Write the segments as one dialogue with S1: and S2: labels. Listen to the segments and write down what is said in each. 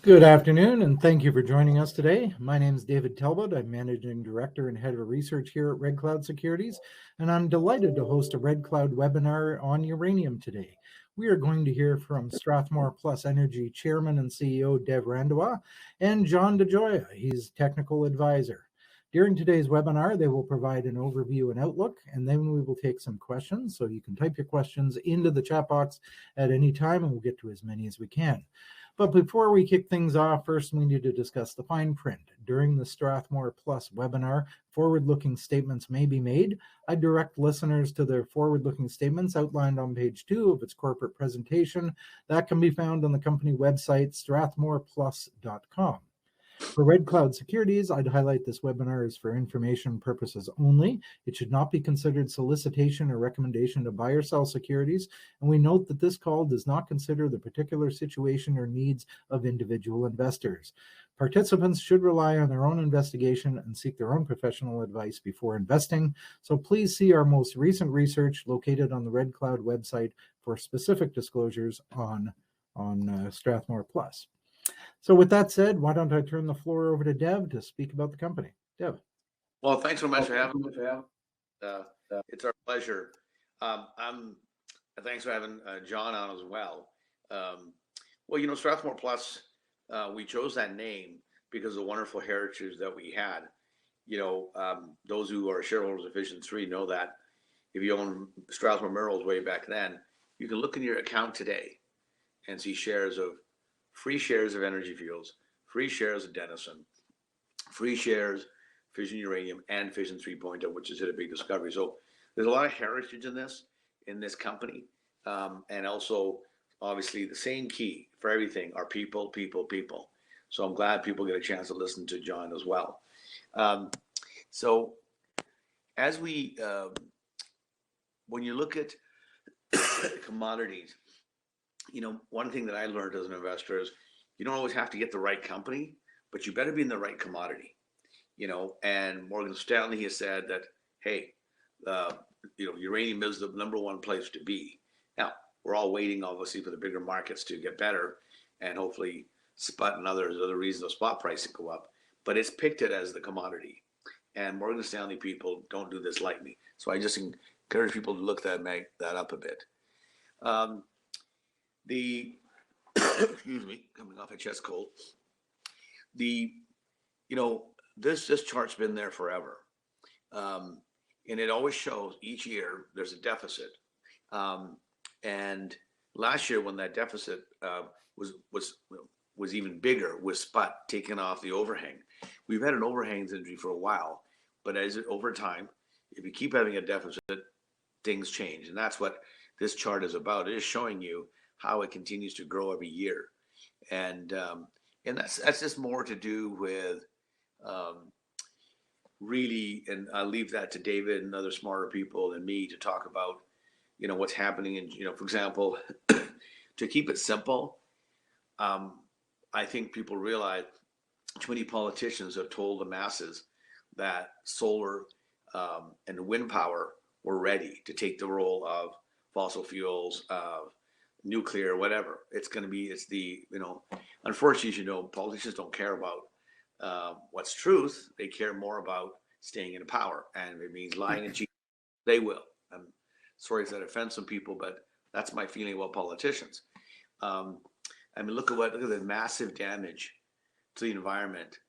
S1: Good afternoon, and thank you for joining us today. My name is David Talbot. I'm Managing Director and Head of Research here at Red Cloud Securities, and I'm delighted to host a Red Cloud webinar on uranium today. We are going to hear from Strathmore Plus Energy Chairman and CEO Dev Randhawa and John DeJoya, he's Technical Advisor. During today's webinar, they will provide an overview and outlook, and then we will take some questions. So you can type your questions into the chat box at any time, and we'll get to as many as we can. But before we kick things off, first we need to discuss the fine print. During the Strathmore Plus webinar, forward-looking statements may be made. I direct listeners to their forward-looking statements outlined on page 2 of its corporate presentation. That can be found on the company website, strathmoreplus.com. For Red Cloud Securities, I'd highlight this webinar is for information purposes only. It should not be considered solicitation or recommendation to buy or sell securities, and we note that this call does not consider the particular situation or needs of individual investors. Participants should rely on their own investigation and seek their own professional advice before investing, so please see our most recent research located on the Red Cloud website for specific disclosures on Strathmore Plus. So with that said, why don't I turn the floor over to Dev to speak about the company. Dev.
S2: Well, thanks so much for having me. It's our pleasure. Thanks for having John on as well. Well, Strathmore Plus, we chose that name because of the wonderful heritage that we had. Those who are shareholders of Vision 3 know that if you own Strathmore Minerals way back then, you can look in your account today and see free shares of Energy Fuels, free shares of Denison, free shares Fission Uranium, and Fission 3.0, which has hit a big discovery. So there's a lot of heritage in this company, and also obviously the same key for everything are people, people, people. So I'm glad people get a chance to listen to John as well. So as when you look at commodities, one thing that I learned as an investor is you don't always have to get the right company, but you better be in the right commodity. And Morgan Stanley has said that, hey, uranium is the #1 place to be. Now, we're all waiting, obviously, for the bigger markets to get better, and hopefully spot and other reasons of spot pricing go up. But it's picked it as the commodity. And Morgan Stanley people don't do this lightly. So I just encourage people to look that up a bit. Excuse me, coming off a chest cold. This chart's been there forever, and it always shows each year there's a deficit. And last year, when that deficit was even bigger, with spot taking off the overhang. We've had an overhang industry for a while, but over time, if you keep having a deficit, things change, and that's what this chart is about. It is showing you how it continues to grow every year, and that's just more to do with really. And I'll leave that to David and other smarter people than me to talk about, what's happening. And for example, to keep it simple, I think people realize too many politicians have told the masses that solar and wind power were ready to take the role of fossil fuels, nuclear, whatever. Unfortunately, politicians don't care about what's truth. They care more about staying in power. And if it means lying and cheating, they will. I'm sorry if that offends some people, but that's my feeling about politicians. Look at the massive damage to the environment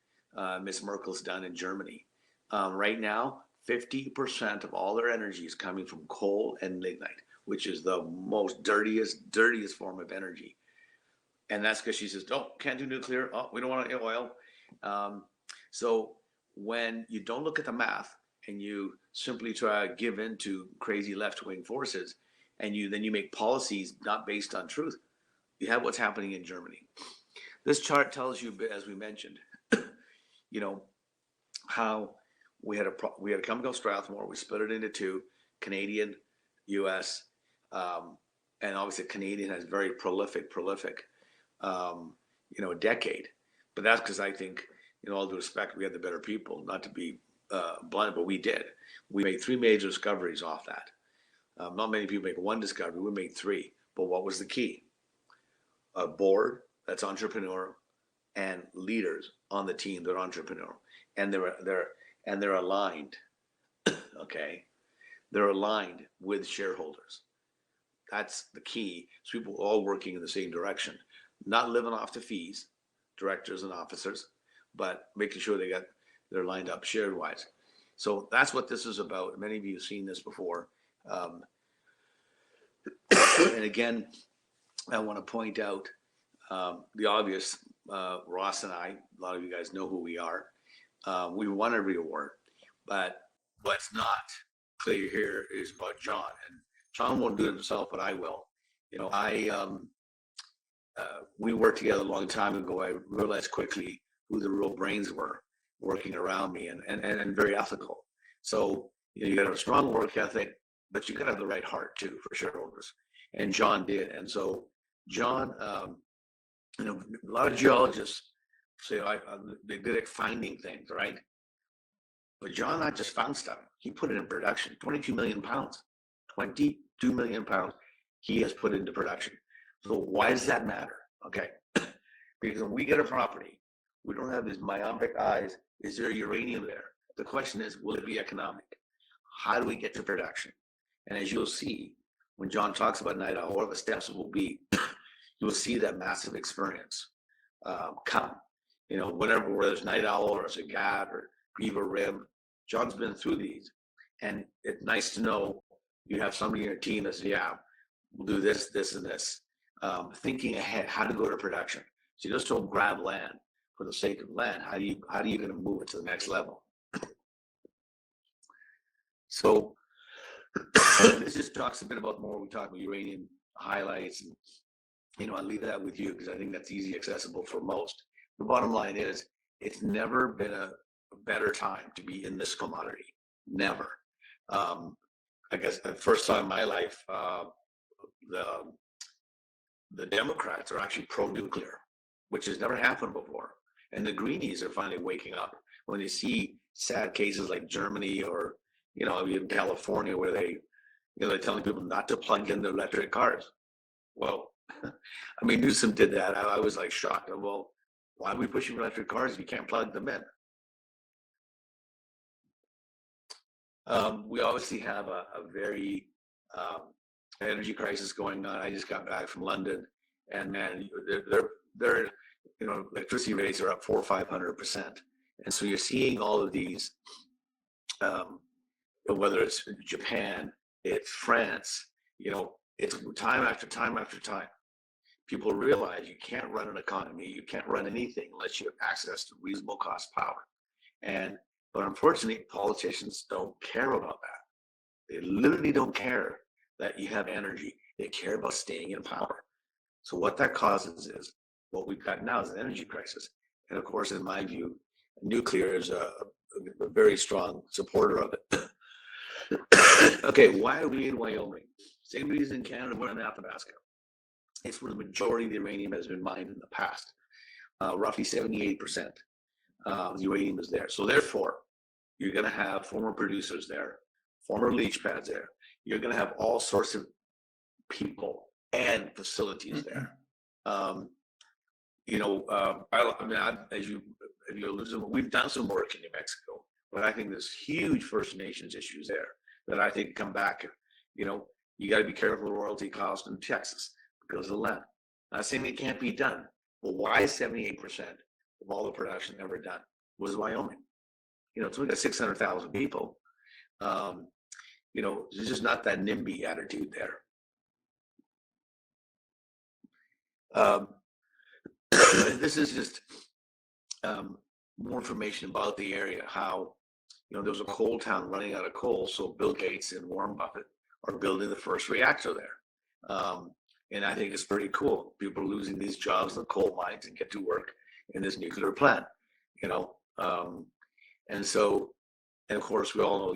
S2: Miss Merkel's done in Germany. Right now, 50% of all their energy is coming from coal and lignite, which is the most dirtiest form of energy. And that's because she says, can't do nuclear. Oh, we don't want to oil. So when you don't look at the math and you simply try to give in to crazy left-wing forces, and then you make policies not based on truth, you have what's happening in Germany. This chart tells you, as we mentioned, how we had a company called Strathmore. We split it into two, Canadian, U.S., and obviously Canadian has very prolific, decade. But that's because I think, all due respect, we had the better people, not to be blunt, but we did. We made 3 major discoveries off that. Not many people make 1 discovery. We made 3. But what was the key? A board that's entrepreneurial, and leaders on the team that are entrepreneurial, and they're aligned. Okay, they're aligned with shareholders. That's the key. So people all working in the same direction, not living off the fees, directors and officers, but making sure they're lined up shared wise. So that's what this is about. Many of you have seen this before. And again, I want to point out the obvious. Ross and I, a lot of you guys know who we are. We won every award, but what's not clear here is about John. And John won't do it himself, but I will. You know, we worked together a long time ago. I realized quickly who the real brains were working around me, and very ethical. So you got to have a strong work ethic, but you got to have the right heart too for shareholders. And John did. And so John, a lot of geologists say they're good at finding things, right? But John not just found stuff; he put it in production. 22 million pounds, 22 million pounds, he has put into production. So why does that matter? Okay, because when we get a property, we don't have these myopic eyes. Is there uranium there? The question is, will it be economic? How do we get to production? And as you'll see, when John talks about Night Owl, what the steps will be, you'll see that massive experience come. Whether it's Night Owl or it's Agate or Beaver Rim, John's been through these. And it's nice to know you have somebody in your team that says, yeah, we'll do this, this, and this. Thinking ahead, how to go to production. So you just don't grab land for the sake of land. How are you going to move it to the next level? So this just talks a bit about more. We talk about uranium highlights, and I'll leave that with you because I think that's easy accessible for most. The bottom line is, it's never been a better time to be in this commodity. Never. I guess the first time in my life, the Democrats are actually pro-nuclear, which has never happened before. And the Greenies are finally waking up when they see sad cases like Germany or, even California, where they're telling people not to plug in their electric cars. Well, Newsom did that. I was like shocked. Well, why are we pushing electric cars if you can't plug them in? We obviously have a very energy crisis going on. I just got back from London, and man, their electricity rates are up 400% or 500%, and so you're seeing all of these, whether it's Japan, it's France, it's time after time after time. People realize you can't run an economy, you can't run anything unless you have access to reasonable cost power, but unfortunately, politicians don't care about that. They literally don't care that you have energy. They care about staying in power. So what that causes is, what we've got now is an energy crisis. And of course, in my view, nuclear is a very strong supporter of it. Okay, why are we in Wyoming? Same reason in Canada we're in Athabasca. It's where the majority of the uranium has been mined in the past. Roughly 78% of the uranium is there. So therefore, you're going to have former producers there, former leach pads there. You're going to have all sorts of people and facilities there. We've done some work in New Mexico, but I think there's huge First Nations issues there that I think come back. You got to be careful of royalty costs in Texas because of the land. Not saying it can't be done, but why is 78% of all the production ever done was Wyoming? It's only got 600,000 people. There's just not that NIMBY attitude there. This is just more information about the area, how, there was a coal town running out of coal, so Bill Gates and Warren Buffett are building the first reactor there. And I think it's pretty cool. People are losing these jobs in the coal mines and get to work in this nuclear plant, and so, and of course, we all know,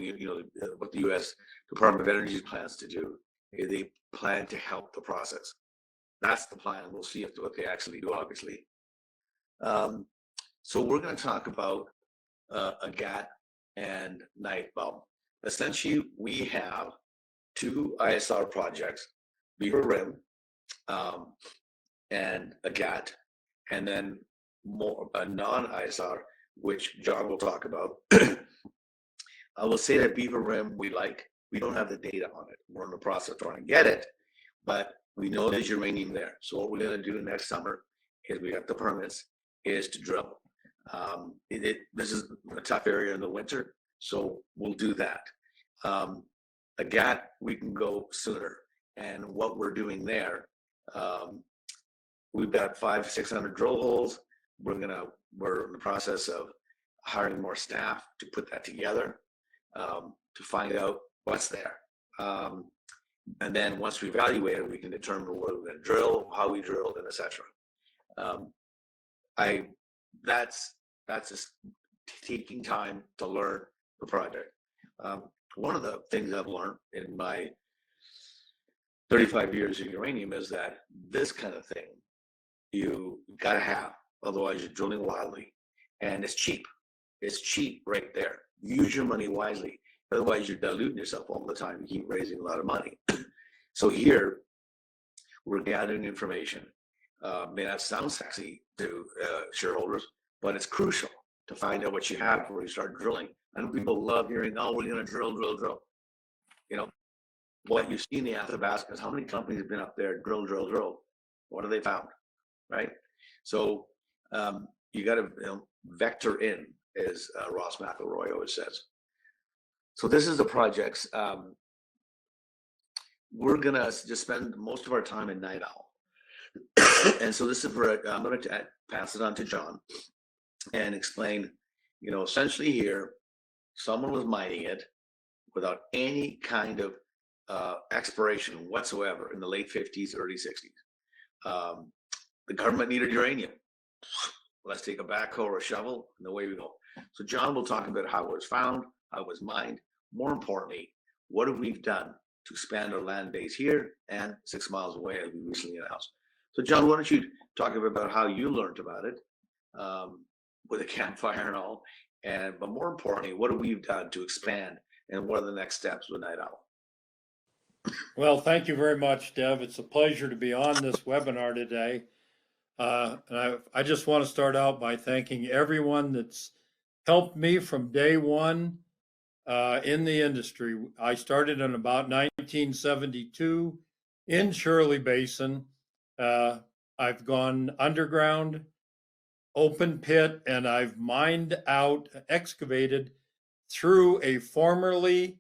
S2: what the U.S. Department of Energy plans to do. They plan to help the process. That's the plan. We'll see what they actually do, obviously. So we're going to talk about Agate and Night Owl. Essentially, we have two ISR projects, Beaver Rim and Agate, and then more non-ISR, which John will talk about. I will say that Beaver Rim we like. We don't have the data on it. We're in the process of trying to get it, but we know there's uranium there. So what we're going to do next summer is we got the permits is to drill. This is a tough area in the winter, so we'll do that. Agate, we can go sooner. And what we're doing there, we've got 500-600 drill holes. We're in the process of hiring more staff to put that together, to find out what's there. And then once we evaluate it, we can determine where we're going to drill, how we drilled, and etc. That's just taking time to learn the project. One of the things I've learned in my 35 years of uranium is that this kind of thing you got to have, otherwise you're drilling wildly, and it's cheap. It's cheap right there. Use your money wisely, otherwise you're diluting yourself all the time. You keep raising a lot of money. So here we're gathering information. May not sound sexy to shareholders, but it's crucial to find out what you have before you start drilling. And people love hearing, "Oh, we're going to drill." You know, what you see in the Athabasca is how many companies have been up there, drill. What have they found, right? So you got to vector in, as Ross McElroy always says. So this is the projects. We're going to just spend most of our time in Night Owl. And so this is where I'm going to pass it on to John and explain, essentially here, someone was mining it without any kind of exploration whatsoever in the late 50s, early 60s. The government needed uranium. Let's take a backhoe or a shovel, and away we go. So John will talk about how it was found, how it was mined. More importantly, what have we done to expand our land base here and 6 miles away, as we recently announced. So John, why don't you talk about how you learned about it with a campfire and all, but more importantly, what have we done to expand, and what are the next steps with Night Owl?
S3: Well, thank you very much, Dev. It's a pleasure to be on this webinar today. And I just want to start out by thanking everyone that's helped me from day one in the industry. I started in about 1972 in Shirley Basin. I've gone underground, open pit, and I've mined out, excavated through a formerly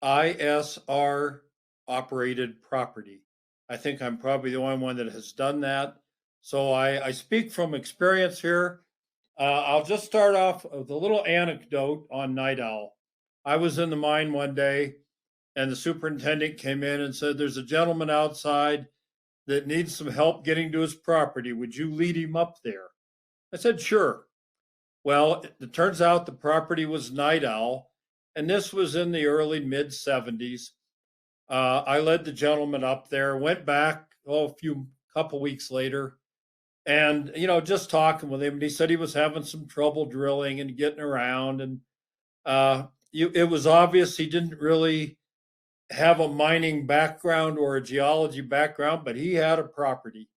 S3: ISR operated property. I think I'm probably the only one that has done that. So I speak from experience here. I'll just start off with a little anecdote on Night Owl. I was in the mine one day, and the superintendent came in and said, "There's a gentleman outside that needs some help getting to his property. Would you lead him up there?" I said, "Sure." Well, it turns out the property was Night Owl, and this was in the early mid-70s. I led the gentleman up there, went back a couple weeks later, and just talking with him. And he said he was having some trouble drilling and getting around, and it was obvious he didn't really have a mining background or a geology background, but he had a property.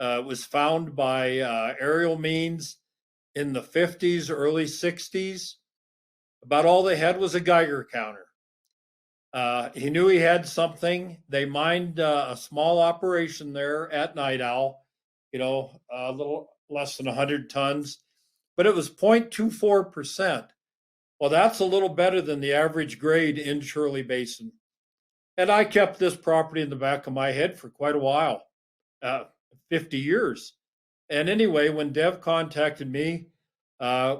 S3: It was found by aerial means in the 50s, early 60s. About all they had was a Geiger counter. He knew he had something. They mined a small operation there at Night Owl, a little less than 100 tons, but it was 0.24%. Well, that's a little better than the average grade in Shirley Basin. And I kept this property in the back of my head for quite a while, 50 years. And anyway, when Dev contacted me,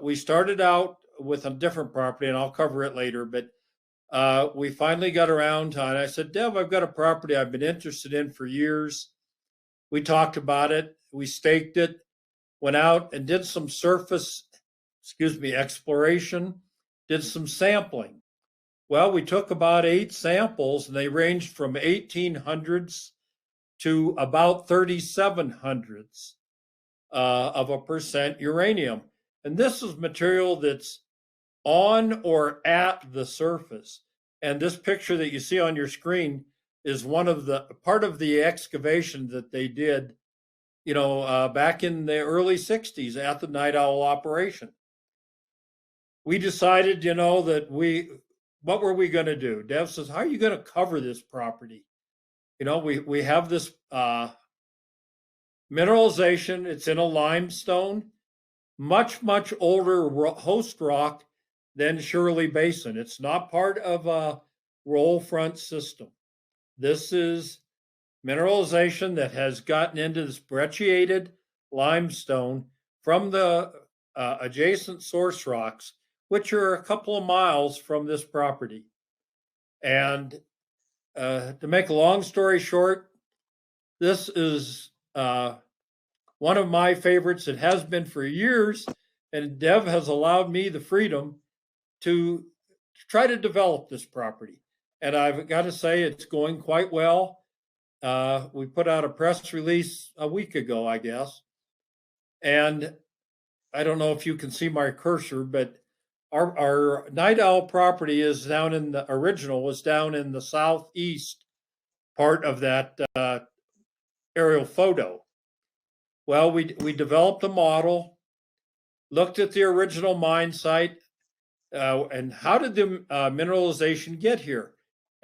S3: we started out with a different property, and I'll cover it later, but we finally got around to, and I said, "Dev, I've got a property I've been interested in for years." We talked about it, we staked it, went out and did some exploration, did some sampling. Well, we took about 8 samples, and they ranged from 1800s to about 3700s of a percent uranium. And this is material that's on or at the surface. And this picture that you see on your screen is part of the excavation that they did back in the early 60s at the Night Owl operation. We decided, that what were we going to do? Dev says, how are you going to cover this property? We have this mineralization. It's in a limestone, much, much older host rock than Shirley Basin. It's not part of a roll front system. This is mineralization that has gotten into this brecciated limestone from the adjacent source rocks, which are a couple of miles from this property. And to make a long story short, this is one of my favorites. It has been for years, and Dev has allowed me the freedom to try to develop this property. And I've got to say, it's going quite well. We put out a press release a week ago, I guess. And I don't know if you can see my cursor, but our Night Owl property is down in the original, was down in the southeast part of that aerial photo. Well, we developed a model, looked at the original mine site, and how did the mineralization get here?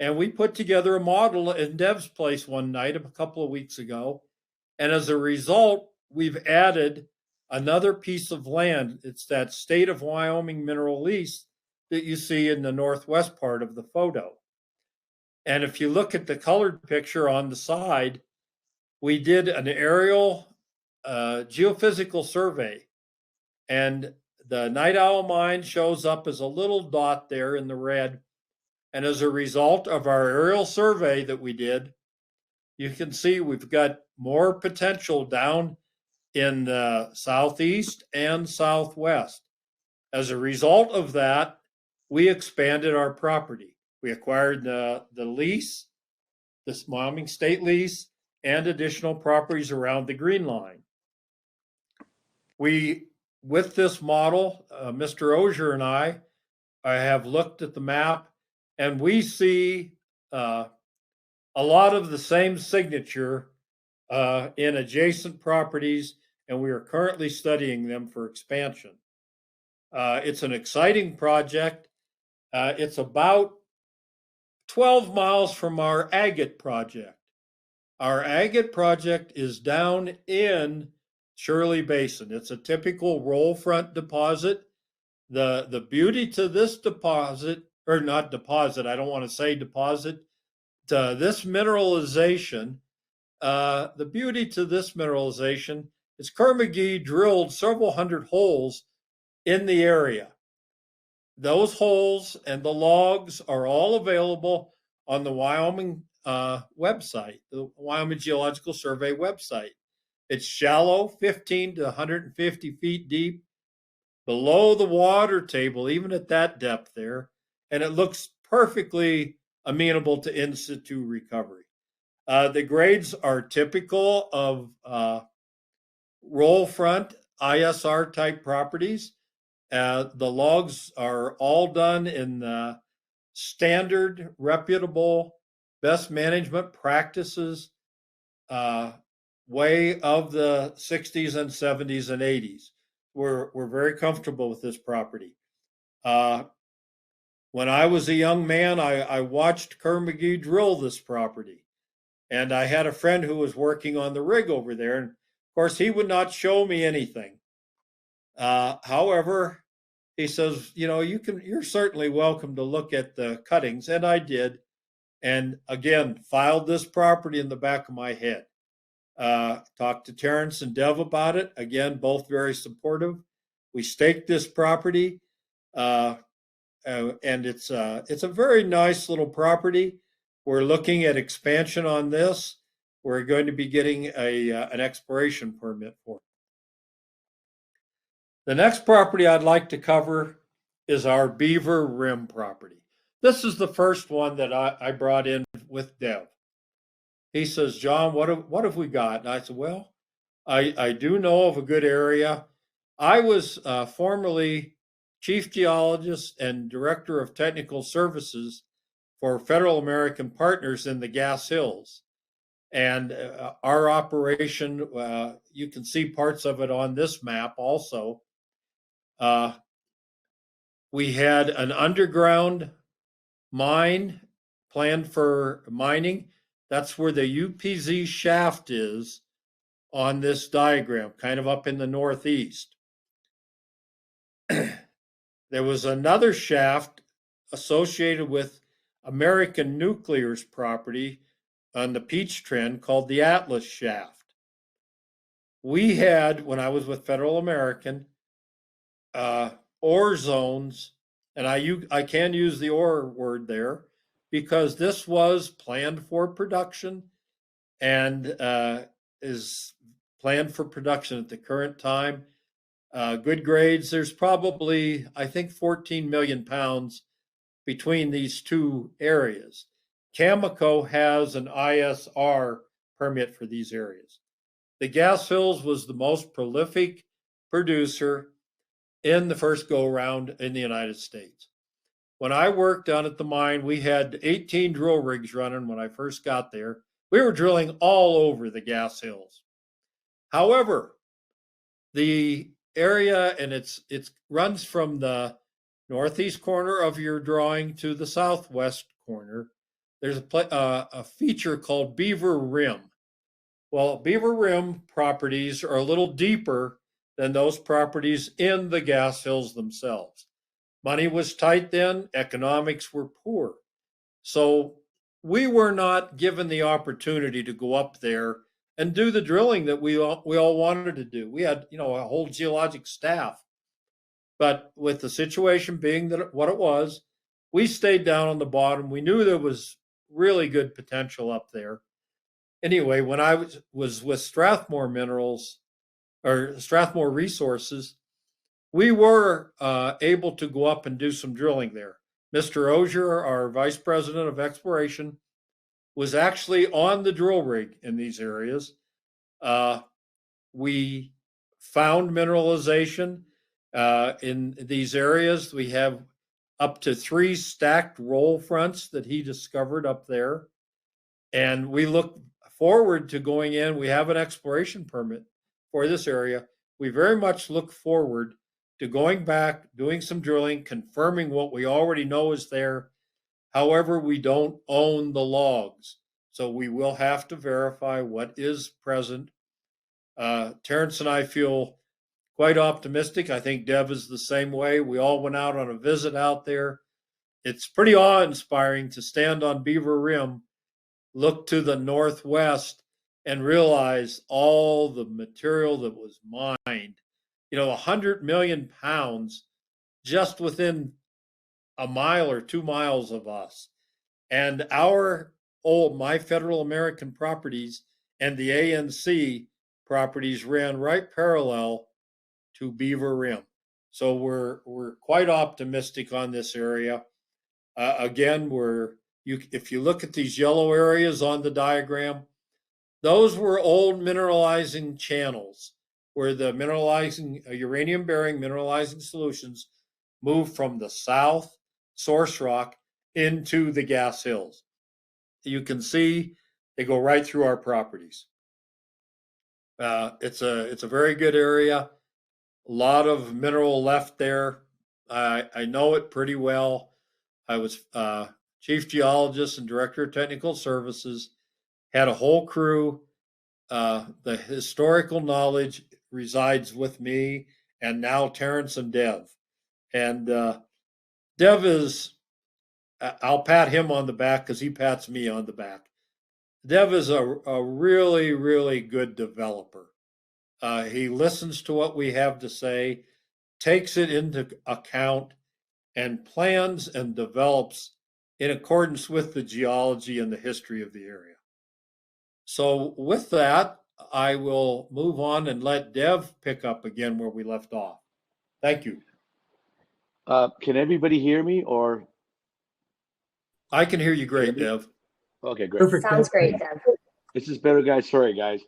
S3: And we put together a model in Dev's place one night a couple of weeks ago. And as a result, we've added another piece of land. It's that state of Wyoming mineral lease that you see in the northwest part of the photo. And if you look at the colored picture on the side, we did an aerial geophysical survey. And the Night Owl mine shows up as a little dot there in the red. And as a result of our aerial survey that we did, you can see we've got more potential down in the southeast and southwest. As a result of that, we expanded our property. We acquired the lease, this Wyoming state lease, and additional properties around the green line. With this model, Mr. Osier and I have looked at the map, and we see a lot of the same signature in adjacent properties, and we are currently studying them for expansion. It's an exciting project. It's about 12 miles from our Agate project. Our Agate project is down in Shirley Basin. It's a typical roll front deposit. The beauty to this deposit, or not deposit, I don't want to say deposit, to this mineralization, the beauty to this mineralization is Kerr-McGee drilled several hundred holes in the area. Those holes and the logs are all available on the Wyoming website, the Wyoming Geological Survey website. It's shallow, 15 to 150 feet deep, below the water table, even at that depth there, and it looks perfectly amenable to in situ recovery. The grades are typical of roll front ISR type properties. The logs are all done in the standard, reputable, best management practices way of the 60s and 70s and 80s. We're very comfortable with this property. When I was a young man, I watched Kerr-McGee drill this property. And I had a friend who was working on the rig over there. And of course, he would not show me anything. However, he says, you're certainly welcome to look at the cuttings. And I did. And again, filed this property in the back of my head. Talked to Terrence and Dev about it. Again, both very supportive. We staked this property. And it's a very nice little property. We're looking at expansion on this. We're going to be getting an exploration permit for it. The next property I'd like to cover is our Beaver Rim property. This is the first one that I brought in with Dev. He says, John, what have we got? And I said, well, I do know of a good area. I was formerly chief geologist and director of technical services for Federal American Partners in the Gas Hills. And our operation, you can see parts of it on this map also. We had an underground mine planned for mining. That's where the UPZ shaft is on this diagram, kind of up in the northeast. There was another shaft associated with American Nuclear's property on the Peach Trend called the Atlas Shaft. We had, when I was with Federal American, ore zones, and I can use the ore word there because this was planned for production and is planned for production at the current time. Good grades. There's probably, I think, 14 million pounds between these two areas. Cameco has an ISR permit for these areas. The Gas Hills was the most prolific producer in the first go round in the United States. When I worked down at the mine, we had 18 drill rigs running when I first got there. We were drilling all over the Gas Hills. However, the area, and it runs from the northeast corner of your drawing to the southwest corner. There's a feature called Beaver Rim. Well, Beaver Rim properties are a little deeper than those properties in the Gas Hills themselves. Money was tight then, economics were poor. So we were not given the opportunity to go up there and do the drilling that we all wanted to do. We had, a whole geologic staff. But with the situation being that what it was, we stayed down on the bottom. We knew there was really good potential up there. Anyway, when I was with Strathmore Minerals or Strathmore Resources, we were able to go up and do some drilling there. Mr. Osier, our vice president of exploration, was actually on the drill rig in these areas. We found mineralization in these areas. We have up to 3 stacked roll fronts that he discovered up there. And we look forward to going in. We have an exploration permit for this area. We very much look forward to going back, doing some drilling, confirming what we already know is there. However, we don't own the logs, so we will have to verify what is present. Terrence and I feel quite optimistic. I think Deb is the same way. We all went out on a visit out there. It's pretty awe-inspiring to stand on Beaver Rim, look to the northwest, and realize all the material that was mined. 100 million pounds just within a mile or 2 miles of us. And my Federal American properties and the ANC properties ran right parallel to Beaver Rim. So we're quite optimistic on this area. Again, if you look at these yellow areas on the diagram, those were old mineralizing channels where the uranium-bearing mineralizing solutions moved from the south source rock into the Gas Hills. You can see they go right through our properties. It's a very good area. A lot of mineral left there. I know it pretty well. I was chief geologist and director of technical services, had a whole crew. The historical knowledge resides with me and now Terrence and Dev. And Dev is, I'll pat him on the back because he pats me on the back. Dev is a really, really good developer. He listens to what we have to say, takes it into account, and plans and develops in accordance with the geology and the history of the area. So with that, I will move on and let Dev pick up again where we left off. Thank you.
S4: Can everybody hear me, or?
S3: I can hear you great, Dev.
S4: Okay, great.
S1: Perfect.
S5: Sounds great, Dev.
S4: This is better, guys. Sorry, guys.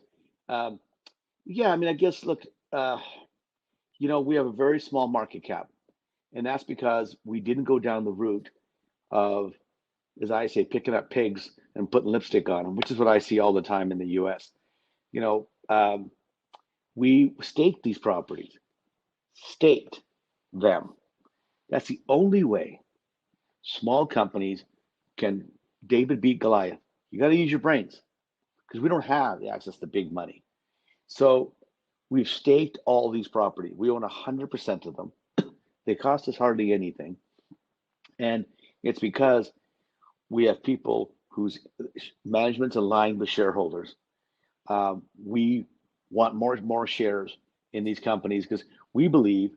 S4: Yeah, I guess, look, we have a very small market cap, and that's because we didn't go down the route of, as I say, picking up pigs and putting lipstick on them, which is what I see all the time in the U.S. You know, we staked these properties, staked them. That's the only way small companies can David beat Goliath. You got to use your brains because we don't have the access to big money. So we've staked all these properties. We own 100% of them. They cost us hardly anything. And it's because we have people whose management's aligned with shareholders. We want more shares in these companies because we believe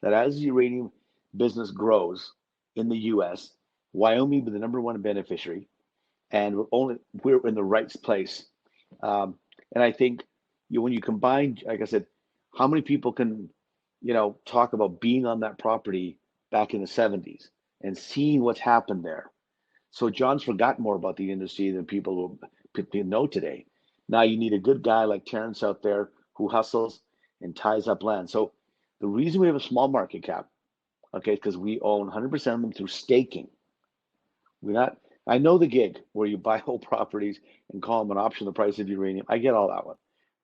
S4: that as the uranium business grows in the U.S., Wyoming will be the number one beneficiary, and we're in the right place. And I think when you combine, like I said, how many people can talk about being on that property back in the 70s and seeing what's happened there? So John's forgotten more about the industry than people know today. Now you need a good guy like Terrence out there who hustles and ties up land. So the reason we have a small market cap, okay, because we own 100% of them through staking. I know the gig where you buy whole properties and call them an option on the price of uranium. I get all that one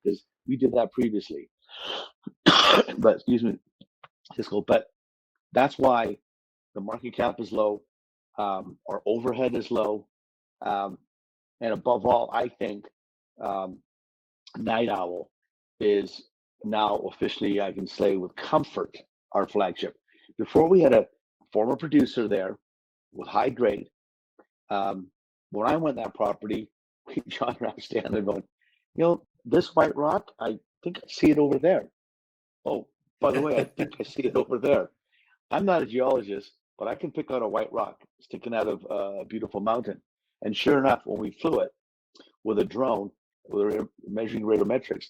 S4: because we did that previously. But excuse me, but that's why the market cap is low, our overhead is low, and above all, I think Night Owl is now officially, I can say with comfort, our flagship. Before we had a former producer there with high grade. When I went that property, John and I were standing there going, this white rock, I think I see it over there. Oh, by the way, I think I see it over there. I'm not a geologist, but I can pick out a white rock sticking out of a beautiful mountain. And sure enough, when we flew it with a drone, with measuring radiometrics,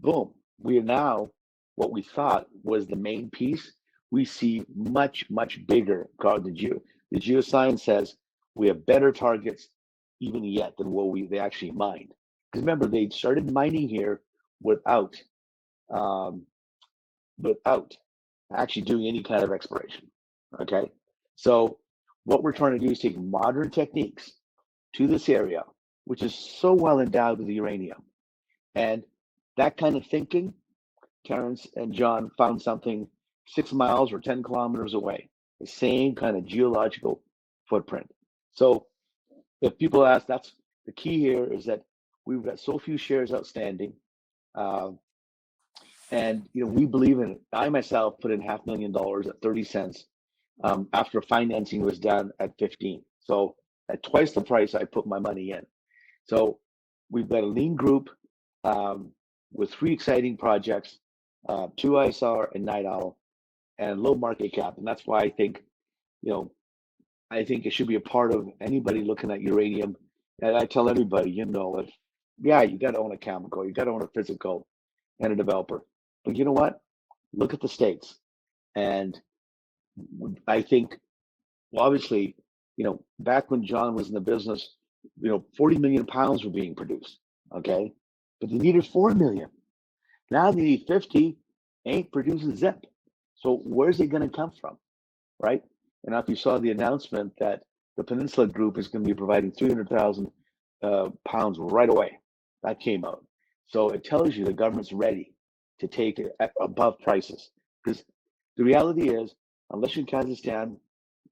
S4: boom, we are now what we thought was the main piece. We see much, much bigger. The geoscience says we have better targets even yet than what they actually mined. Because remember, they started mining here without actually doing any kind of exploration. Okay, so what we're trying to do is take modern techniques to this area, which is so well endowed with uranium, and that kind of thinking. Terrence and John found something 6 miles or 10 kilometers away, the same kind of geological footprint. So if people ask, that's the key here, is that we've got so few shares outstanding. And we believe in it. I myself put in $500,000 at 30 cents after financing was done at 15. So at twice the price I put my money in. So we've got a lean group with 3 exciting projects, 2 ISR and Night Owl, and low market cap. And that's why I think, I think it should be a part of anybody looking at uranium. And I tell everybody, you got to own a chemical, you got to own a physical and a developer. But you know what? Look at the states. And I think, well, obviously, back when John was in the business, 40 million pounds were being produced. Okay. But they needed 4 million. Now they need 50, ain't producing zip. So where's it going to come from? Right. And if you saw the announcement that the Peninsula Group is going to be providing 300,000 pounds right away, that came out. So it tells you the government's ready to take it at above prices. Because the reality is, unless you're in Kazakhstan,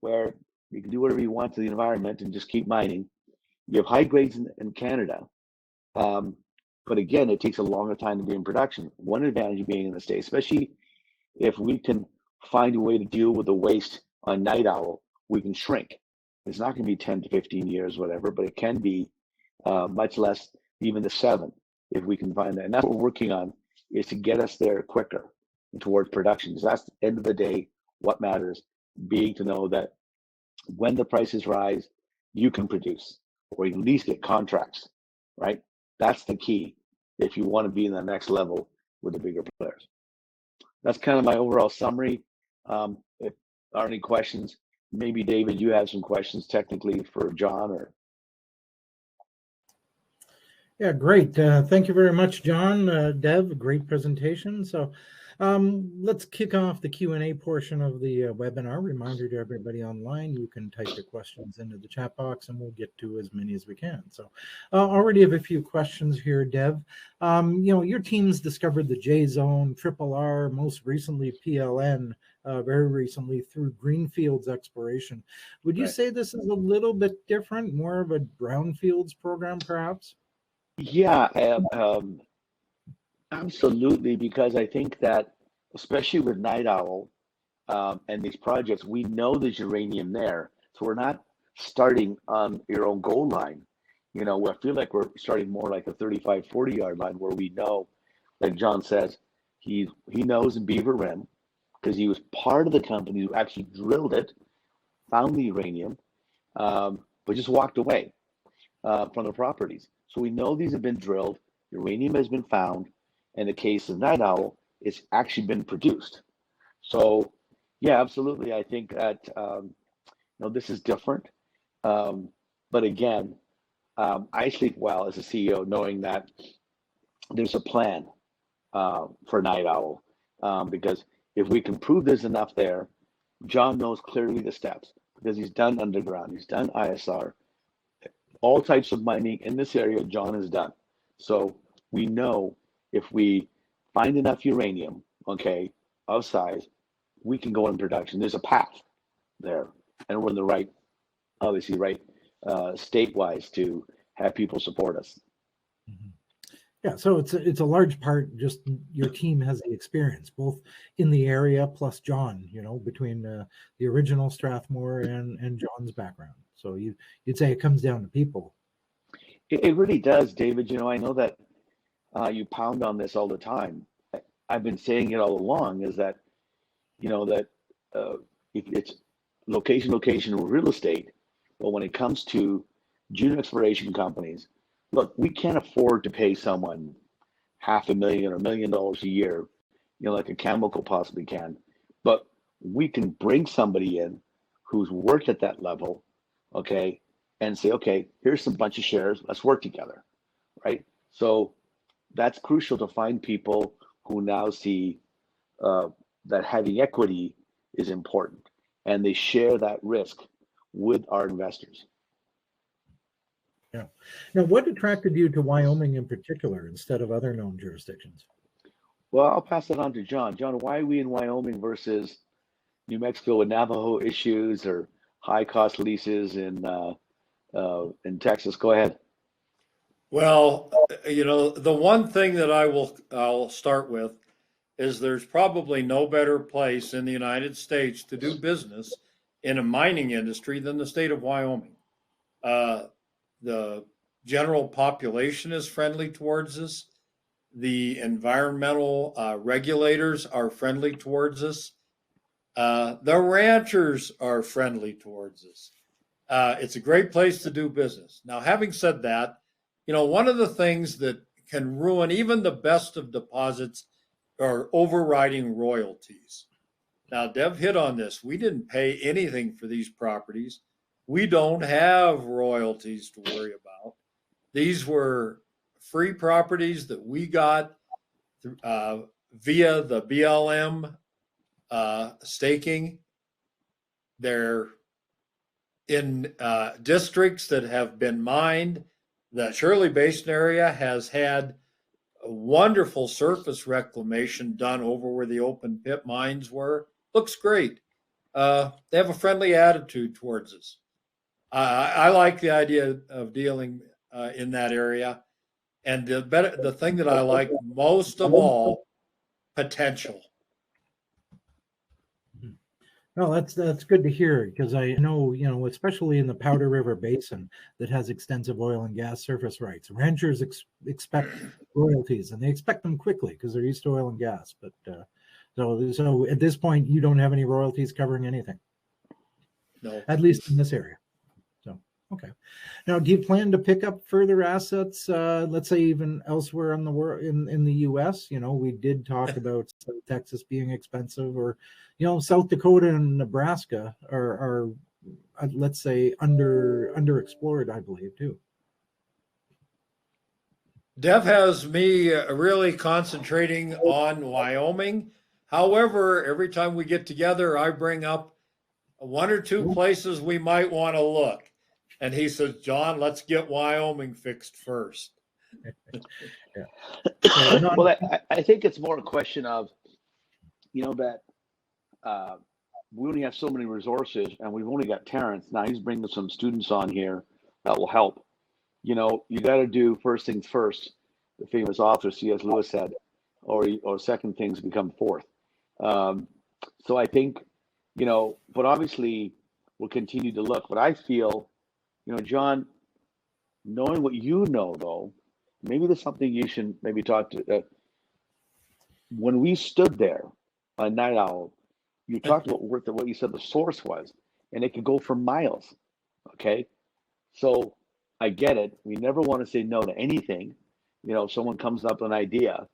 S4: where you can do whatever you want to the environment and just keep mining, you have high grades in Canada. But again, it takes a longer time to be in production. One advantage of being in the States, especially if we can find a way to deal with the waste on Night Owl, we can shrink. It's not going to be 10 to 15 years, whatever, but it can be much less, even to 7, if we can find that. And that's what we're working on, is to get us there quicker towards production. Because that's, at the end of the day, what matters, being to know that when the prices rise, you can produce, or at least get contracts, right? That's the key if you want to be in the next level with the bigger players. That's kind of my overall summary. If there are any questions, maybe David, you have some questions technically for John or.
S1: Yeah, great. Thank you very much, John. Dev, great presentation. So Let's kick off the Q&A portion of the webinar. Reminder to everybody online, you can type your questions into the chat box and we'll get to as many as we can. So already have a few questions here, Dev. Your team's discovered the J zone, Triple R, most recently PLN, very recently through Greenfields exploration. Would you say this is a little bit different, more of a brownfields program perhaps?
S4: Yeah, absolutely, because I think that, especially with Night Owl and these projects, we know there's uranium there. So we're not starting on your own goal line. I feel like we're starting more like a 35, 40-yard line where we know, like John says, he knows in Beaver Rim because he was part of the company who actually drilled it, found the uranium, but just walked away from the properties. So we know these have been drilled, uranium has been found, and the case of Night Owl, it's actually been produced. So, yeah, absolutely. I think that this is different. But again, I sleep well as a CEO, knowing that there's a plan for Night Owl, because if we can prove there's enough there, John knows clearly the steps because he's done underground, he's done ISR, all types of mining in this area. John has done. So we know if we find enough uranium, of size, we can go in production. There's a path there, and we're in the right, obviously, state-wise to have people support us.
S1: Mm-hmm. Yeah, so it's a large part. Just your team has the experience, both in the area plus John. Between the original Strathmore and John's background. So you'd say it comes down to people.
S4: It really does, David. I know that you pound on this all the time. I've been saying it all along. Is that if it's location real estate, but when it comes to junior exploration companies, look, we can't afford to pay someone $500,000 or $1 million a year, like a chemical possibly can. But we can bring somebody in who's worked at that level, and say, here's some bunch of shares, let's work together, right? So that's crucial to find people who now see that having equity is important, and they share that risk with our investors.
S1: Yeah. Now, what attracted you to Wyoming in particular instead of other known jurisdictions?
S4: Well, I'll pass it on to John. John, why are we in Wyoming versus New Mexico with Navajo issues or high cost leases in Texas? Go ahead.
S3: Well, the one thing that I'll start with is there's probably no better place in the United States to do business in a mining industry than the state of Wyoming. The general population is friendly towards us. The environmental regulators are friendly towards us. The ranchers are friendly towards us. It's a great place to do business. Now, having said that, one of the things that can ruin even the best of deposits are overriding royalties. Now, Dev hit on this. We didn't pay anything for these properties. We don't have royalties to worry about. These were free properties that we got via the BLM staking. They're in districts that have been mined. The Shirley Basin area has had a wonderful surface reclamation done over where the open pit mines were. Looks great. They have a friendly attitude towards us. I like the idea of dealing in that area. And the thing that I like most of all, potential.
S1: No, that's good to hear, because I know, especially in the Powder River Basin that has extensive oil and gas surface rights, ranchers expect royalties, and they expect them quickly because they're used to oil and gas. But so at this point, you don't have any royalties covering anything.
S3: No,
S1: at least in this area. So okay. Now, do you plan to pick up further assets? Let's say even elsewhere in the world, in the U.S. We did talk about Texas being expensive, or South Dakota and Nebraska are let's say underexplored, I believe, too.
S3: Dev has me really concentrating on Wyoming However, every time we get together, I bring up one or two places we might want to look. And he says, John, let's get Wyoming fixed first.
S4: Well, I think it's more a question of, that we only have so many resources, and we've only got Terrence. Now he's bringing some students on here that will help. You got to do first things first. The famous author C.S. Lewis said, or second things become fourth. So I think, but obviously we'll continue to look. But I feel, John, knowing what you know, though, maybe there's something you should maybe talk to. When we stood there on Night Owl, you talked about what you said the source was, and it could go for miles. Okay, so I get it. We never want to say no to anything. If someone comes up with an idea,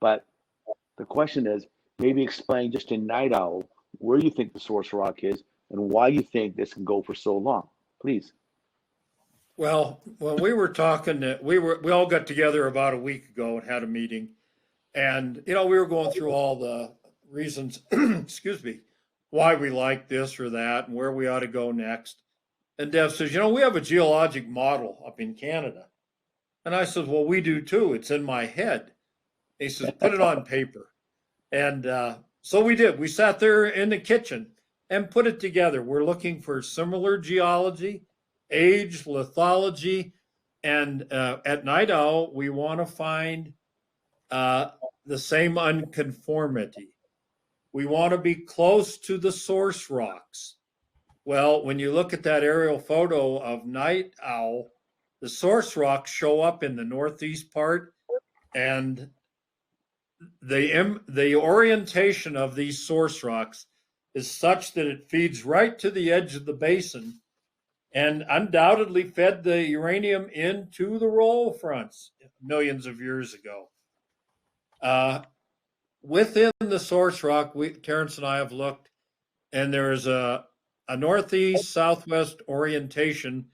S4: but the question is, maybe explain just in Night Owl where you think the source rock is and why you think this can go for so long. Please.
S3: Well, when we were talking, we all got together about a week ago and had a meeting, and we were going through all the reasons, excuse me, why we like this or that and where we ought to go next. And Dev says, we have a geologic model up in Canada. And I said, well, we do too. It's in my head. He says, put it on paper. And so we did. We sat there in the kitchen and put it together. We're looking for similar geology, age, lithology, and at Night Owl, we want to find the same unconformity. We want to be close to the source rocks. Well, when you look at that aerial photo of Night Owl, the source rocks show up in the northeast part, and the orientation of these source rocks is such that it feeds right to the edge of the basin and undoubtedly fed the uranium into the roll fronts millions of years ago. Within the source rock, Terrence and I have looked, and there is a northeast southwest orientation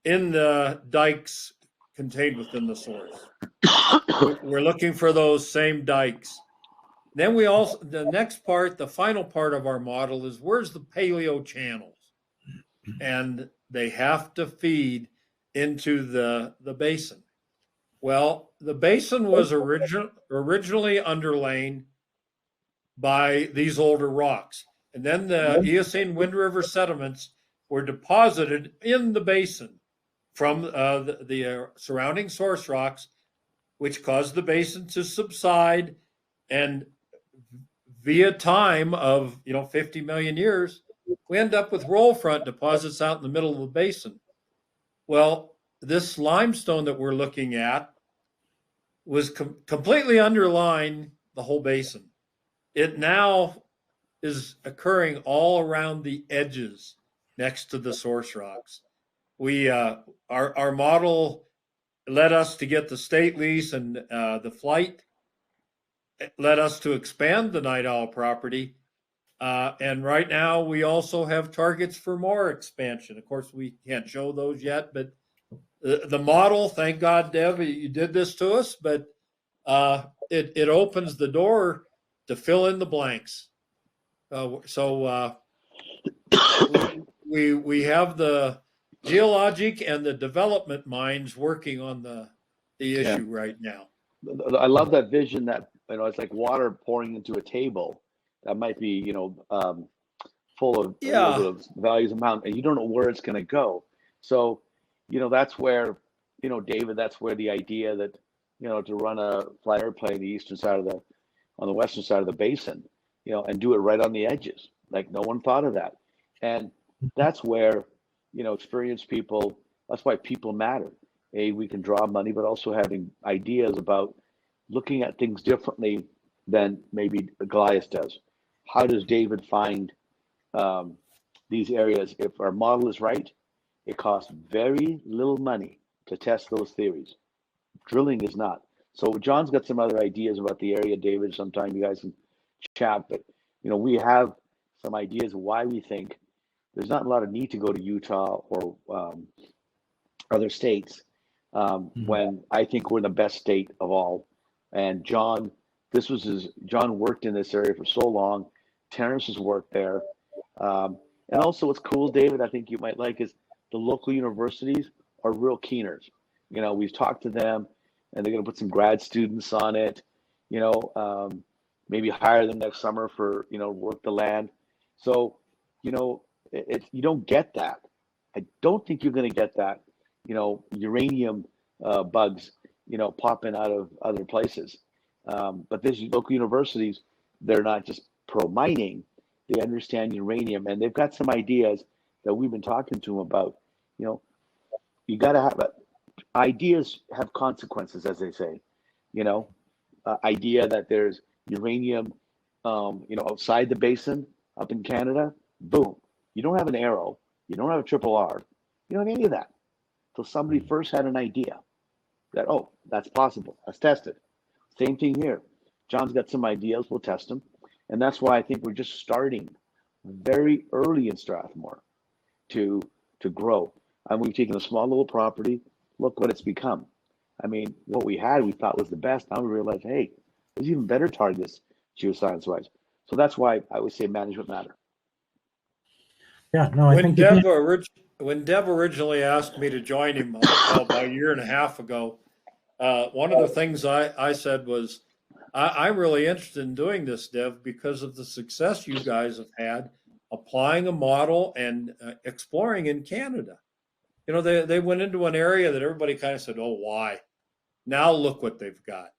S3: in the dikes contained within the source. We're looking for those same dikes. Then the next part, the final part of our model is where's the paleo channels? And they have to feed into the basin. Well, the basin was originally underlain by these older rocks. And then the Eocene Wind River sediments were deposited in the basin from the surrounding source rocks, which caused the basin to subside. And via time of 50 million years, we end up with roll front deposits out in the middle of the basin. Well, this limestone that we're looking at was completely underlying the whole basin. It now is occurring all around the edges next to the source rocks. Our model led us to get the state lease, and the flight led us to expand the Night Owl property. And right now we also have targets for more expansion. Of course, we can't show those yet, but the model, thank God, Dev, you did this to us, but it opens the door to fill in the blanks. So we have the geologic and the development minds working on the issue right now.
S4: I love that vision that it's like water pouring into a table that might be full of a little bit of values amount, and you don't know where it's going to go. So that's where David, that's where the idea that to run a fly airplane on the western side of the basin, and do it right on the edges, like no one thought of that. And that's where experienced people, that's why people matter. We can draw money, but also having ideas about looking at things differently than maybe Goliath does. How does David find these areas? If our model is right, it costs very little money to test those theories. Drilling is not. So John's got some other ideas about the area, David. Sometime you guys can chat, but we have some ideas why we think there's not a lot of need to go to Utah or other states when I think we're in the best state of all. And John John worked in this area for so long. Terrence has worked there. And also what's cool, David, I think you might like, is the local universities are real keeners. You know, we've talked to them and they're going to put some grad students on it, you know, maybe hire them next summer for, you know, work the land. So, you know, you don't get that. I don't think you're going to get that, you know, uranium bugs, you know, popping out of other places. But these local universities, they're not just pro mining, they understand uranium, and they've got some ideas that we've been talking to them about. You know, you got to have ideas have consequences, as they say. You know, idea that there's uranium, you know, outside the basin up in Canada, boom. You don't have an arrow, you don't have a triple R, you don't have any of that. So somebody first had an idea that, oh, that's possible. Let's test it. Same thing here. John's got some ideas. We'll test them. And that's why I think we're just starting very early in Strathmore to grow. And we've taken a small little property. Look what it's become. I mean, what we had, we thought was the best. Now we realize, hey, there's even better targets geoscience-wise. So that's why I would say management matter.
S1: Yeah, no, I think
S3: when Deb originally asked me to join him about a year and a half ago, one of the things I said was, I'm really interested in doing this, Dev, because of the success you guys have had applying a model and exploring in Canada. You know, they went into an area that everybody kind of said, oh, why? Now look what they've got.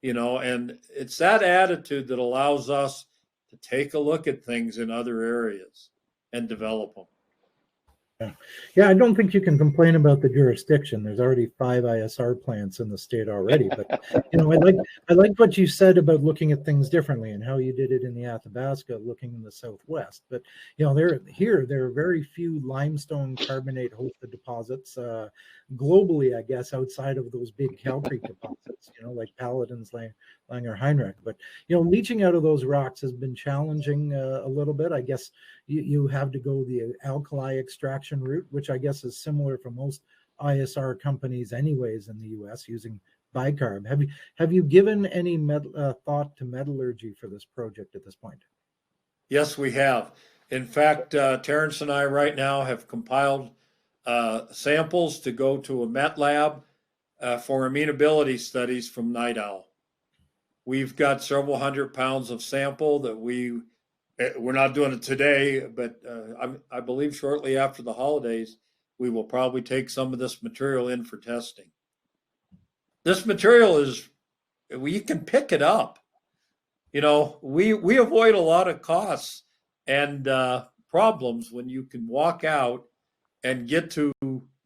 S3: You know, and it's that attitude that allows us to take a look at things in other areas and develop them.
S1: Yeah, I don't think you can complain about the jurisdiction. There's already 5 ISR plants in the state already. But you know, I like what you said about looking at things differently and how you did it in the Athabasca, looking in the southwest. But you know, there are very few limestone carbonate hosted deposits globally, I guess, outside of those big calcrete deposits. You know, like Paladin's, Langer Heinrich. But you know, leaching out of those rocks has been challenging a little bit. I guess you have to go the alkali extraction route, which I guess is similar for most ISR companies anyways in the US, using bicarb. Have you given any thought to metallurgy for this project at this point?
S3: Yes, we have. In fact, Terrence and I right now have compiled samples to go to a met lab for amenability studies from Night Owl. We've got several hundred pounds of sample that we're not doing it today, but I believe shortly after the holidays, we will probably take some of this material in for testing. This material you can pick it up. You know, we avoid a lot of costs and problems when you can walk out and get to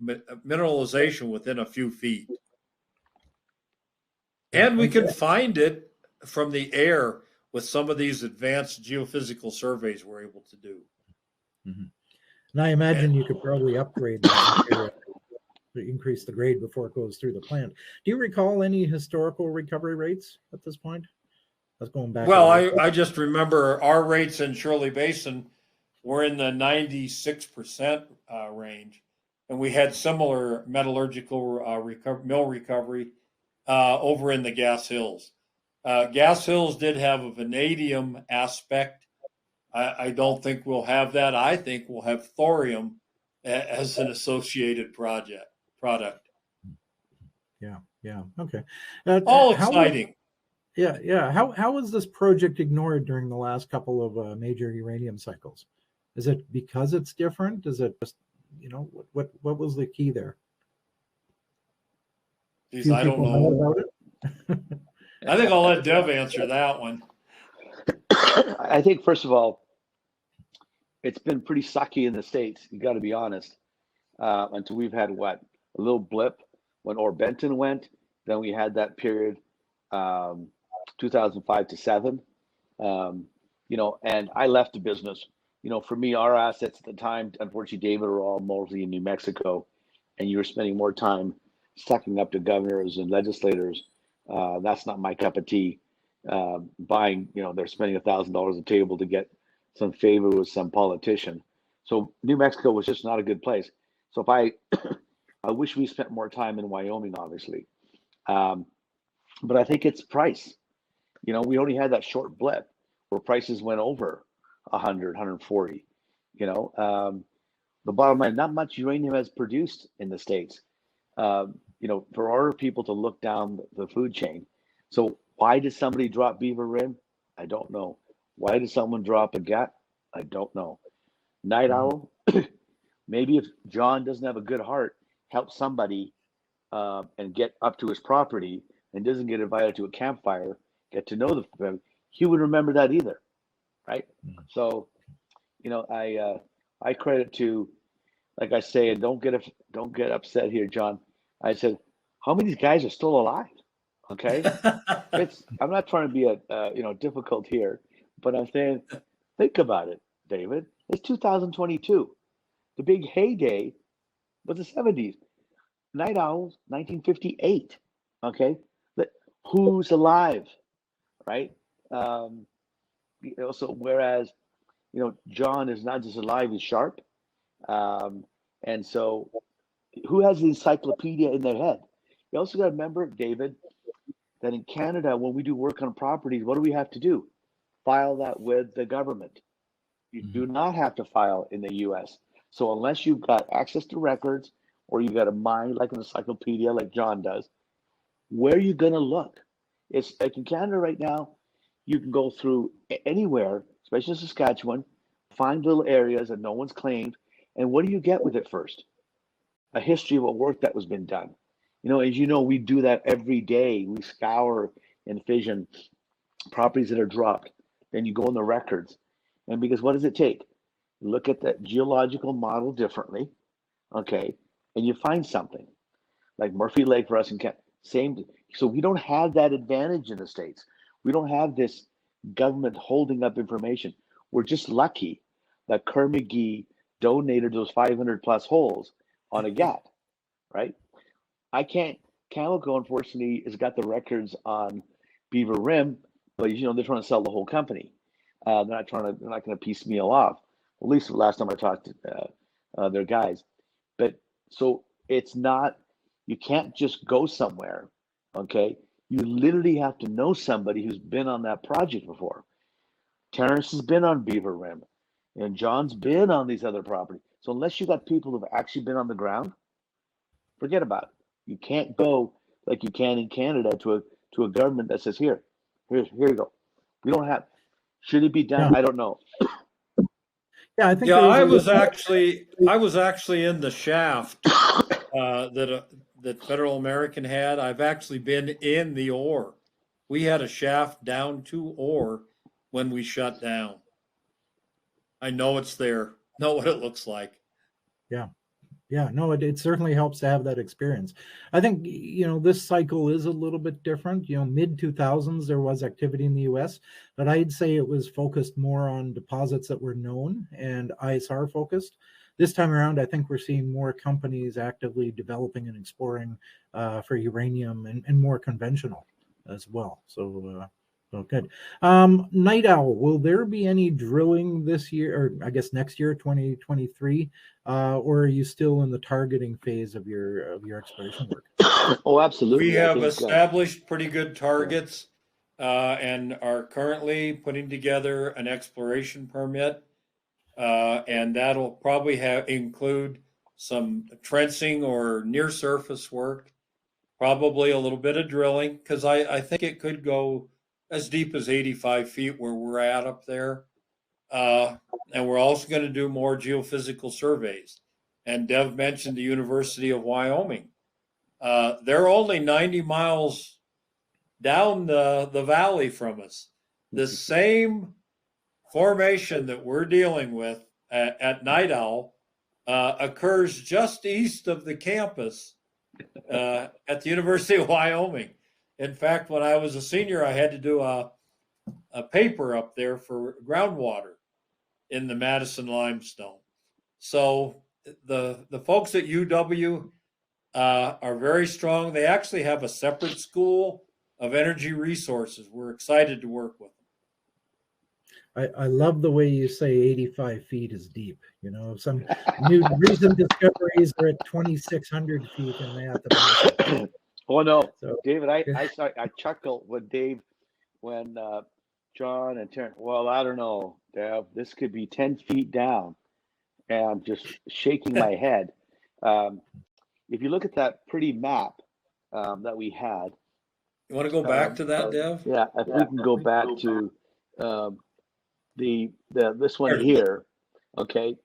S3: mineralization within a few feet. And we can find it from the air with some of these advanced geophysical surveys we're able to do.
S1: Mm-hmm. And I imagine you could probably upgrade that to increase the grade before it goes through the plant. Do you recall any historical recovery rates at this point? That's going back.
S3: Well, I just remember our rates in Shirley Basin were in the 96% range, and we had similar metallurgical mill recovery over in the Gas Hills. Gas Hills did have a vanadium aspect. I don't think we'll have that. I think we'll have thorium as an associated product.
S1: Yeah. Okay.
S3: All exciting.
S1: How was this project ignored during the last couple of major uranium cycles? Is it because it's different? Is it just, you know, what was the key there?
S3: Geez, I don't know
S1: about it.
S3: I think I'll let Dev answer that one.
S4: I think, first of all, it's been pretty sucky in the States, you got to be honest, until we've had a little blip when Benton went. Then we had that period, 2005 to 7. You know, and I left the business. You know, for me, our assets at the time, unfortunately, David, were all mostly in New Mexico, and you were spending more time sucking up to governors and legislators. That's not my cup of tea. Buying, you know, they're spending $1,000 a table to get some favor with some politician. So New Mexico was just not a good place. So if I wish we spent more time in Wyoming, obviously. But I think it's price. You know, we only had that short blip where prices went over 100, 140. You know, the bottom line, not much uranium has produced in the States. You know, for our people to look down the food chain. So why did somebody drop Beaver Rim? I don't know. Why did someone drop Agate? I don't know. Night Owl, maybe if John doesn't have a good heart, help somebody and get up to his property and doesn't get invited to a campfire, get to know the family, he would remember that either, right? So, you know, I credit to, like I say, and don't get upset here, John. I said, how many of these guys are still alive? Okay, I'm not trying to be difficult here, but I'm saying, think about it, David. It's 2022. The big heyday was the 70s. Night Owls, 1958. Okay, who's alive, right? You know, so whereas, you know, John is not just alive, he's sharp. And so who has the encyclopedia in their head? You also got to remember, David, that in Canada, when we do work on properties, what do we have to do? File that with the government. You do not have to file in the US. So unless you've got access to records or you've got a mind like an encyclopedia like John does, where are you going to look? It's like in Canada right now, you can go through anywhere, especially in Saskatchewan, find little areas that no one's claimed. And what do you get with it first? A history of what work that was been done. You know, as you know, we do that every day. We scour and fission properties that are dropped. Then you go in the records. And because what does it take? You look at that geological model differently, okay, and you find something. Like Murphy Lake for us in Canada. Same. So we don't have that advantage in the States. We don't have this government holding up information. We're just lucky that Kerr McGee donated those 500 plus holes on Agate, right? Camelco, unfortunately, has got the records on Beaver Rim, but you know, they're trying to sell the whole company. They're not going to piecemeal off. At least the last time I talked to their guys. But so it's not, you can't just go somewhere, okay? You literally have to know somebody who's been on that project before. Terrence has been on Beaver Rim, and John's been on these other properties. So unless you got people who've actually been on the ground, forget about it. You can't go like you can in Canada to a government that says, here you go. We don't have. Should it be done? Yeah. I don't know.
S1: Yeah, I think.
S3: Yeah, I was actually in the shaft that Federal American had. I've actually been in the ore. We had a shaft down to ore when we shut down. I know it's there. Know what it looks like.
S1: Yeah. Yeah, no, it certainly helps to have that experience. I think, you know, this cycle is a little bit different. You know, mid-2000s, there was activity in the U.S., but I'd say it was focused more on deposits that were known and ISR focused. This time around, I think we're seeing more companies actively developing and exploring for uranium and more conventional as well. So good. Night Owl, will there be any drilling this year, or I guess next year, 2023, or are you still in the targeting phase of your exploration work?
S4: Oh, absolutely.
S3: We have established pretty good targets and are currently putting together an exploration permit, and that'll probably include some trenching or near surface work, probably a little bit of drilling, because I think it could go as deep as 85 feet where we're at up there. And we're also going to do more geophysical surveys. And Dev mentioned the University of Wyoming. They're only 90 miles down the valley from us. The same formation that we're dealing with at Night Owl occurs just east of the campus at the University of Wyoming. In fact, when I was a senior, I had to do a paper up there for groundwater in the Madison limestone. So the folks at UW are very strong. They actually have a separate school of energy resources. We're excited to work with them.
S1: I love the way you say 85 feet is deep. You know, some new recent discoveries are at 2,600 feet in that.
S4: Oh no, so, David, I chuckle when Dave when John and Terrence, well, I don't know, Dev, this could be 10 feet down. And I'm just shaking my head. If you look at that pretty map that we had.
S3: You want to go back to that, Dev?
S4: Yeah, if we can go back to this one here, okay?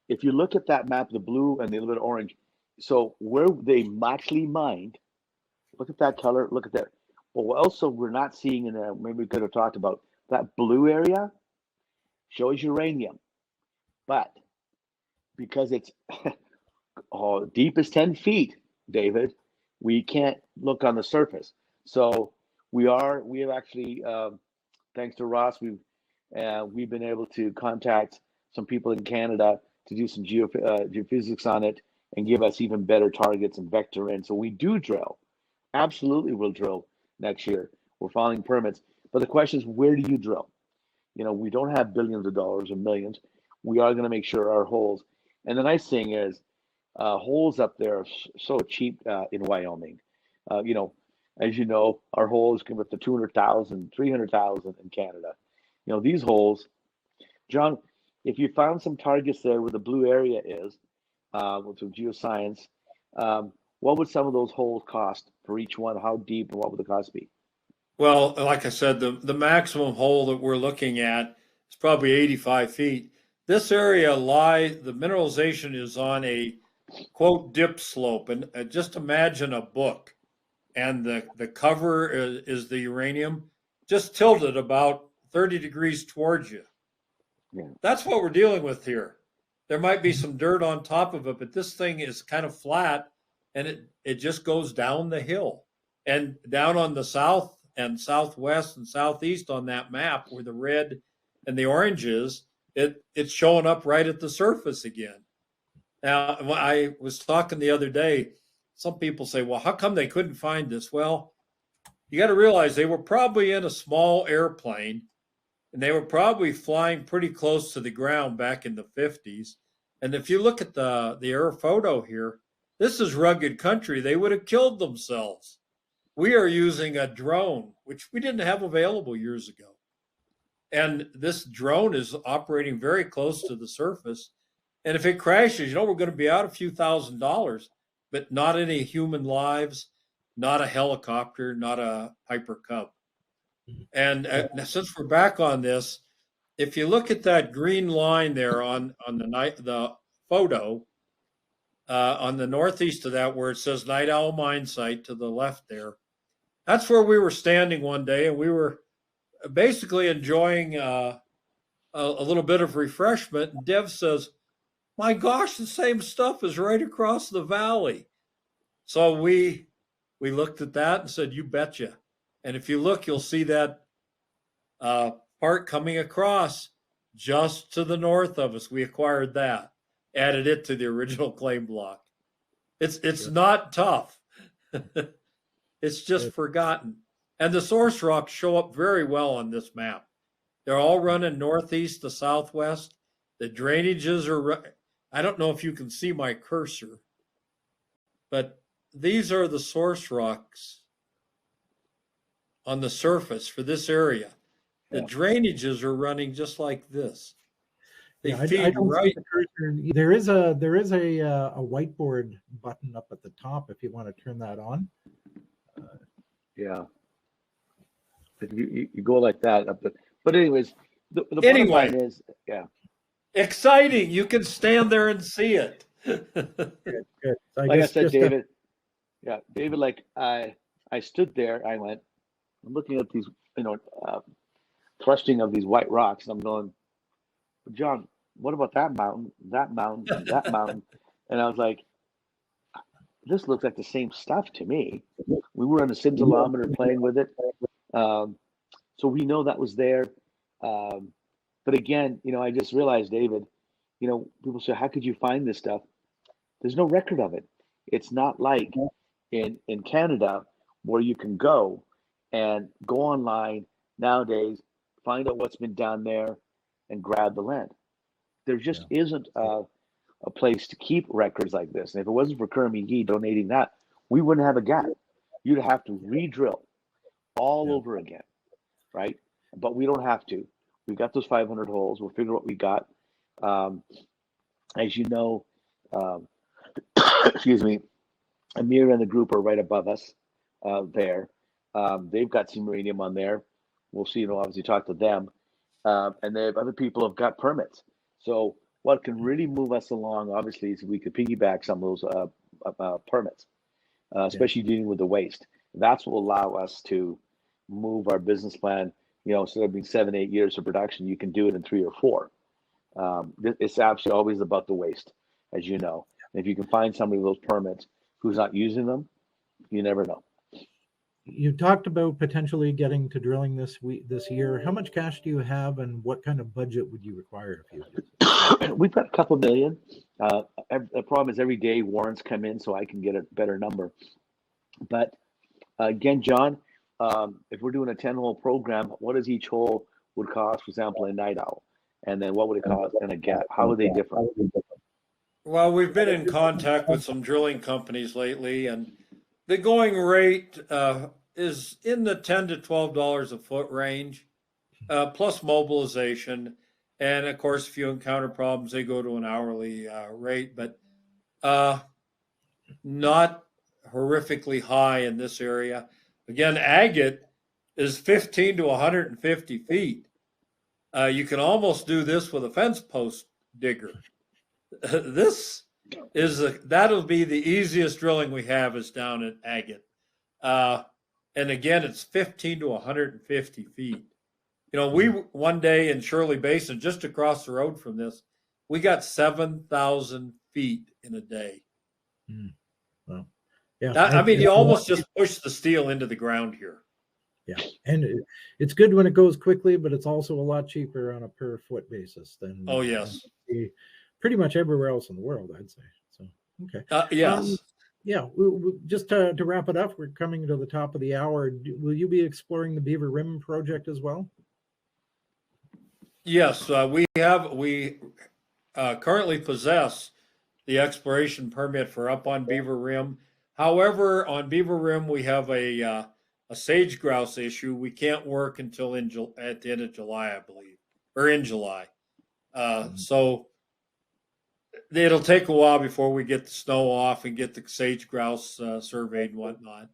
S4: If you look at that map, the blue and the little bit orange, so where they actually mined, look at that color, look at that. But what also we're not seeing in there, maybe we could have talked about, that blue area shows uranium. But because it's deep as 10 feet, David, we can't look on the surface. So we have actually, thanks to Ross, we've been able to contact some people in Canada to do some geophysics on it and give us even better targets and vector in. So we do drill. Absolutely, we'll drill next year. We're filing permits. But the question is, where do you drill? You know, we don't have billions of dollars or millions. We are going to make sure our holes. And the nice thing is, holes up there are so cheap in Wyoming. You know, as you know, our holes come up to 200,000, 300,000 in Canada. You know, these holes, John, if you found some targets there where the blue area is, with some geoscience, what would some of those holes cost for each one? How deep and what would the cost be?
S3: Well, like I said, the maximum hole that we're looking at is probably 85 feet. This area the mineralization is on a quote dip slope, and just imagine a book, and the cover is the uranium, just tilted about 30 degrees towards you.
S4: Yeah.
S3: That's what we're dealing with here. There might be some dirt on top of it, but this thing is kind of flat, and it just goes down the hill. And down on the south and southwest and southeast on that map where the red and the orange is, it's showing up right at the surface again. Now, I was talking the other day, some people say, well, how come they couldn't find this? Well, you got to realize they were probably in a small airplane, and they were probably flying pretty close to the ground back in the 50s. And if you look at the air photo here, this is rugged country. They would have killed themselves. We are using a drone, which we didn't have available years ago. And this drone is operating very close to the surface. And if it crashes, you know, we're going to be out a few $1,000s, but not any human lives, not a helicopter, not a Piper Cub. And since we're back on this, if you look at that green line there on the photo, on the northeast of that, where it says Night Owl Mine Site to the left there, that's where we were standing one day, and we were basically enjoying a little bit of refreshment. And Dev says, my gosh, the same stuff is right across the valley. So we looked at that and said, you betcha. And if you look, you'll see that part coming across just to the north of us. We acquired that, added it to the original claim block. It's not tough. It's just forgotten. And the source rocks show up very well on this map. They're all running northeast to southwest. The drainages are, I don't know if you can see my cursor, but these are the source rocks on the surface for this area. The drainages are running just like this. They feed right.
S1: There is a whiteboard button up at the top if you want to turn that on.
S4: Yeah. If you go like that up the, but anyways, the bottom line is,
S3: exciting. You can stand there and see it.
S1: Good.
S4: Like I said, David. David, like I stood there, I went, I'm looking at these, thrusting of these white rocks, and I'm going, John, what about that mountain, that mountain, that mountain? And I was like, this looks like the same stuff to me. We were on a scintillometer playing with it. So we know that was there. But again, I just realized, David, people say, how could you find this stuff? There's no record of it. It's not like in Canada where you can go online nowadays, find out what's been done there and grab the land. There just isn't a place to keep records like this. And if it wasn't for Kerr McGee donating that, we wouldn't have a gap. You'd have to re-drill all over again. right? But we don't have to. We got those 500 holes. We'll figure what we got. As you know, excuse me, Amir and the group are right above us there. They've got some uranium on there. We'll see, obviously talk to them. And they have other people have got permits. So what can really move us along, obviously, is we could piggyback some of those permits, especially dealing with the waste. That's what will allow us to move our business plan. Instead of being 7-8 years of production, you can do it in 3 or 4. It's absolutely always about the waste, as you know. And if you can find somebody with those permits who's not using them, you never know.
S1: You talked about potentially getting to drilling this year. How much cash do you have, and what kind of budget would you require if you?
S4: We've got a couple million. The problem is every day warrants come in, so I can get a better number. But again, John, if we're doing a 10-hole program, what does each hole would cost, for example, in Night Owl? And then what would it cost in Agate? How are they different?
S3: Well, we've been in contact with some drilling companies lately, and the going rate is in the $10 to $12 a foot range, plus mobilization. And of course, if you encounter problems, they go to an hourly rate, but not horrifically high in this area. Again, agate is 15 to 150 feet. You can almost do this with a fence post digger. That'll be the easiest drilling we have is down at Agate. And again, it's 15 to 150 feet. We one day in Shirley Basin, just across the road from this, we got 7,000 feet in a day.
S1: Well, yeah.
S3: You almost just push the steel into the ground here.
S1: Yeah, and it's good when it goes quickly, but it's also a lot cheaper on a per foot basis than pretty much everywhere else in the world, I'd say. So okay,
S3: yes.
S1: Just to wrap it up, we're coming to the top of the hour. Will you be exploring the Beaver Rim project as well?
S3: Yes, we currently possess the exploration permit for up on Beaver Rim. However, on Beaver Rim, we have a sage grouse issue. We can't work until at the end of July, I believe, or in July. So it'll take a while before we get the snow off and get the sage grouse surveyed and whatnot.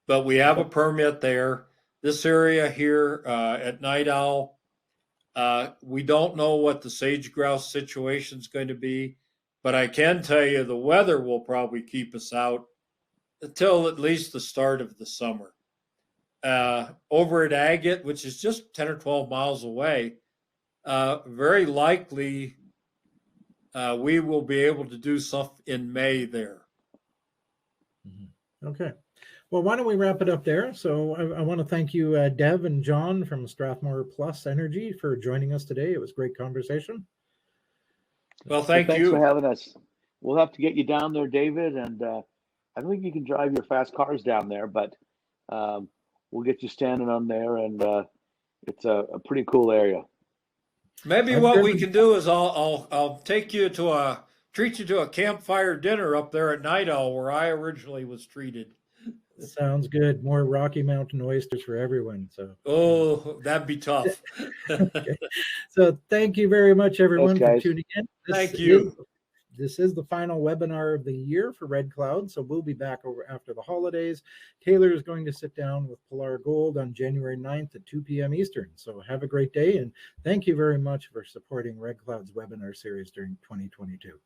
S3: But we have a permit there. This area here at Night Owl, we don't know what the sage grouse situation is going to be, but I can tell you the weather will probably keep us out until at least the start of the summer. Over at Agate, which is just 10 or 12 miles away, very likely we will be able to do stuff in May there.
S1: Okay. Well, why don't we wrap it up there? So I want to thank you, Dev and John from Strathmore Plus Energy, for joining us today. It was a great conversation.
S3: Well, thanks
S4: for having us. We'll have to get you down there, David, and I don't think you can drive your fast cars down there, but we'll get you standing on there, and it's a pretty cool area.
S3: Maybe what we can do is I'll take you treat you to a campfire dinner up there at Night Owl, where I originally was treated.
S1: Sounds good. More Rocky Mountain oysters for everyone.
S3: So that'd be tough.
S1: Okay. So thank you very much, everyone, for tuning in.
S3: Thank you.
S1: This is the final webinar of the year for Red Cloud, so we'll be back over after the holidays. Taylor is going to sit down with Pilar Gold on January 9th at 2 p.m. Eastern. So have a great day, and thank you very much for supporting Red Cloud's webinar series during 2022.